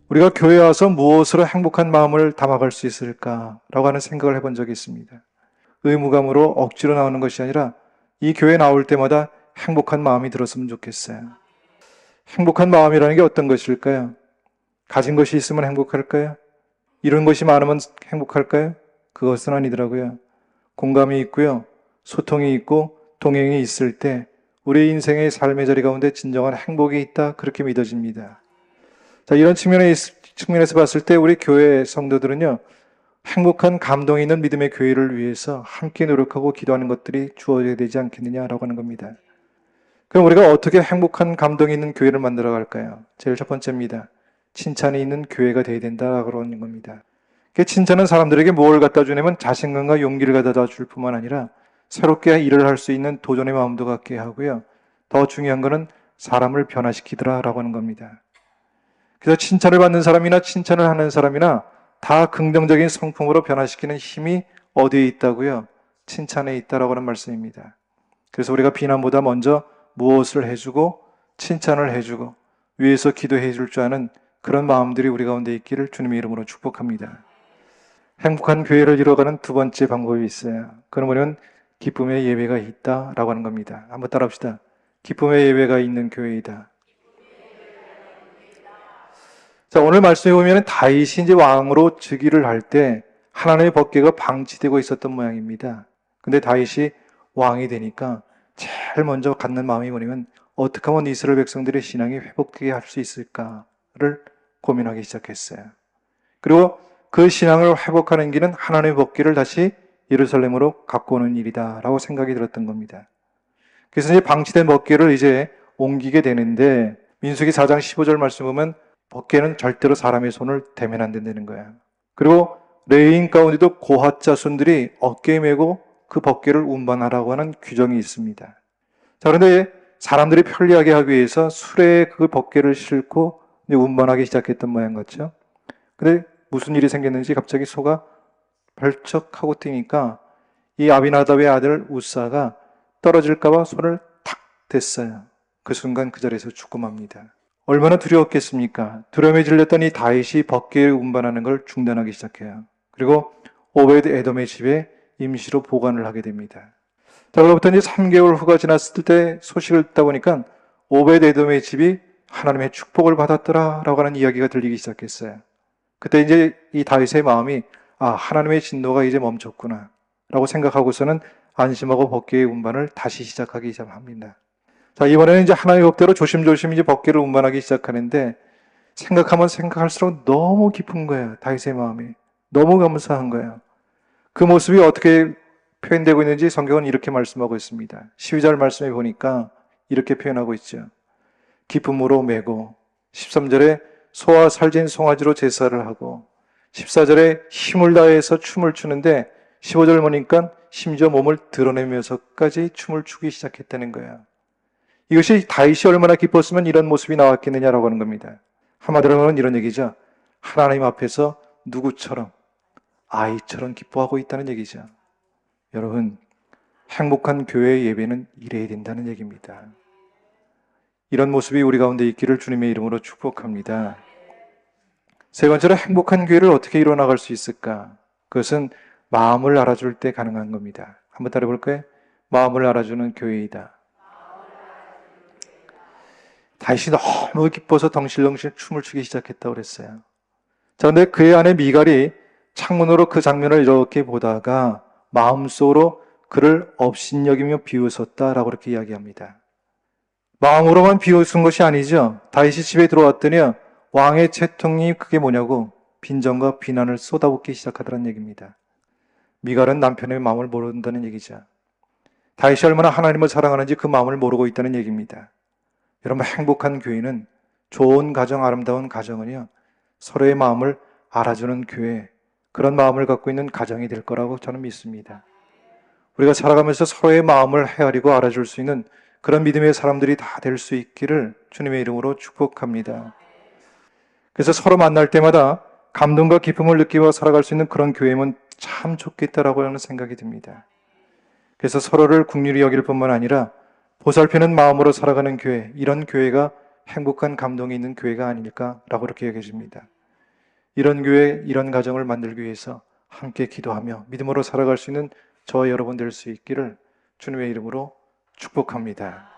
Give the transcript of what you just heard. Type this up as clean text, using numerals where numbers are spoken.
우리가 교회에 와서 무엇으로 행복한 마음을 담아갈 수 있을까라고 하는 생각을 해본 적이 있습니다. 의무감으로 억지로 나오는 것이 아니라 이 교회에 나올 때마다 행복한 마음이 들었으면 좋겠어요. 행복한 마음이라는 게 어떤 것일까요? 가진 것이 있으면 행복할까요? 이런 것이 많으면 행복할까요? 그것은 아니더라고요. 공감이 있고요. 소통이 있고 동행이 있을 때 우리 인생의 삶의 자리 가운데 진정한 행복이 있다. 그렇게 믿어집니다. 자, 이런 측면에서 봤을 때 우리 교회 성도들은요. 행복한 감동이 있는 믿음의 교회를 위해서 함께 노력하고 기도하는 것들이 주어져야 되지 않겠느냐라고 하는 겁니다. 그럼 우리가 어떻게 행복한 감동이 있는 교회를 만들어 갈까요? 제일 첫 번째입니다. 칭찬이 있는 교회가 되어야 된다라고 하는 겁니다. 칭찬은 사람들에게 뭘 갖다 주냐면 자신감과 용기를 갖다 줄 뿐만 아니라 새롭게 일을 할 수 있는 도전의 마음도 갖게 하고요. 더 중요한 것은 사람을 변화시키더라라고 하는 겁니다. 그래서 칭찬을 받는 사람이나 칭찬을 하는 사람이나 다 긍정적인 성품으로 변화시키는 힘이 어디에 있다고요? 칭찬에 있다라고 하는 말씀입니다. 그래서 우리가 비난보다 먼저 무엇을 해주고 칭찬을 해주고 위에서 기도해 줄 줄 아는 그런 마음들이 우리 가운데 있기를 주님의 이름으로 축복합니다. 행복한 교회를 이루어가는 두 번째 방법이 있어요. 그건 뭐냐면 기쁨의 예배가 있다라고 하는 겁니다. 한번 따라합시다. 기쁨의 예배가 있는 교회이다. 자, 오늘 말씀에 보면 다윗이 이제 왕으로 즉위를 할 때 하나님의 법궤가 방치되고 있었던 모양입니다. 근데 다윗이 왕이 되니까 제일 먼저 갖는 마음이 뭐냐면 어떻게 하면 이스라엘 백성들의 신앙이 회복되게 할 수 있을까를 고민하기 시작했어요. 그리고 그 신앙을 회복하는 길은 하나님의 법궤를 다시 예루살렘으로 갖고 오는 일이다라고 생각이 들었던 겁니다. 그래서 이제 방치된 법궤를 이제 옮기게 되는데 민수기 4장 15절 말씀 보면 법궤는 절대로 사람의 손을 대면 안 된다는 거예요. 그리고 레위인 가운데도 고핫 자손들이 어깨에 메고 그 법궤를 운반하라고 하는 규정이 있습니다. 자, 그런데 사람들이 편리하게 하기 위해서 수레에 그 법궤를 싣고 운반하기 시작했던 모양 같죠. 근데 무슨 일이 생겼는지 갑자기 소가 벌쩍하고 뛰니까 이 아비나답의 아들 우사가 떨어질까봐 손을 탁 댔어요. 그 순간 그 자리에서 죽고 맙니다. 얼마나 두려웠겠습니까? 두려움에 질렸던 이 다윗이 법궤를 운반하는 걸 중단하기 시작해요. 그리고 오베드 에돔의 집에 임시로 보관을 하게 됩니다. 자, 그로부터 이제 3개월 후가 지났을 때 소식을 듣다 보니까 오베드 에돔의 집이 하나님의 축복을 받았더라라고 하는 이야기가 들리기 시작했어요. 그때 이제 이 다윗의 마음이 하나님의 진노가 이제 멈췄구나 라고 생각하고서는 안심하고 법궤의 운반을 다시 시작하기 시작합니다. 자, 이번에는 이제 하나님의 법대로 조심조심 이제 법궤를 운반하기 시작하는데 생각하면 생각할수록 너무 깊은 거예요. 다윗의 마음이. 너무 감사한 거예요. 그 모습이 어떻게 표현되고 있는지 성경은 이렇게 말씀하고 있습니다. 12절 말씀에 보니까 이렇게 표현하고 있죠. 기쁨으로 메고 13절에 소와 살진 송아지로 제사를 하고 14절에 힘을 다해서 춤을 추는데 15절 보니까 심지어 몸을 드러내면서까지 춤을 추기 시작했다는 거예요. 이것이 다윗이 얼마나 기뻤으면 이런 모습이 나왔겠느냐라고 하는 겁니다. 한마디로 하면 이런 얘기죠. 하나님 앞에서 누구처럼 아이처럼 기뻐하고 있다는 얘기죠. 여러분, 행복한 교회의 예배는 이래야 된다는 얘기입니다. 이런 모습이 우리 가운데 있기를 주님의 이름으로 축복합니다. 세 번째로 행복한 교회를 어떻게 이뤄나갈 수 있을까? 그것은 마음을 알아줄 때 가능한 겁니다. 한번 따라 볼까요? 마음을 알아주는 교회이다. 다윗이 너무 기뻐서 덩실덩실 춤을 추기 시작했다고 그랬어요. 자, 근데 그의 아내 미갈이 창문으로 그 장면을 이렇게 보다가 마음속으로 그를 업신여기며 비웃었다라고 그렇게 이야기합니다. 마음으로만 비웃은 것이 아니죠. 다윗이 집에 들어왔더니 왕의 채통이 그게 뭐냐고 빈정과 비난을 쏟아붓기 시작하더라는 얘기입니다. 미갈은 남편의 마음을 모른다는 얘기죠. 다윗이 얼마나 하나님을 사랑하는지 그 마음을 모르고 있다는 얘기입니다. 여러분, 행복한 교회는 좋은 가정, 아름다운 가정은요, 서로의 마음을 알아주는 교회, 그런 마음을 갖고 있는 가정이 될 거라고 저는 믿습니다. 우리가 살아가면서 서로의 마음을 헤아리고 알아줄 수 있는 그런 믿음의 사람들이 다 될 수 있기를 주님의 이름으로 축복합니다. 그래서 서로 만날 때마다 감동과 기쁨을 느끼며 살아갈 수 있는 그런 교회면 참 좋겠다라고 하는 생각이 듭니다. 그래서 서로를 긍휼히 여길 뿐만 아니라 보살피는 마음으로 살아가는 교회, 이런 교회가 행복한 감동이 있는 교회가 아닐까라고 그렇게 여겨집니다. 이런 교회, 이런 가정을 만들기 위해서 함께 기도하며 믿음으로 살아갈 수 있는 저와 여러분 될 수 있기를 주님의 이름으로 축복합니다.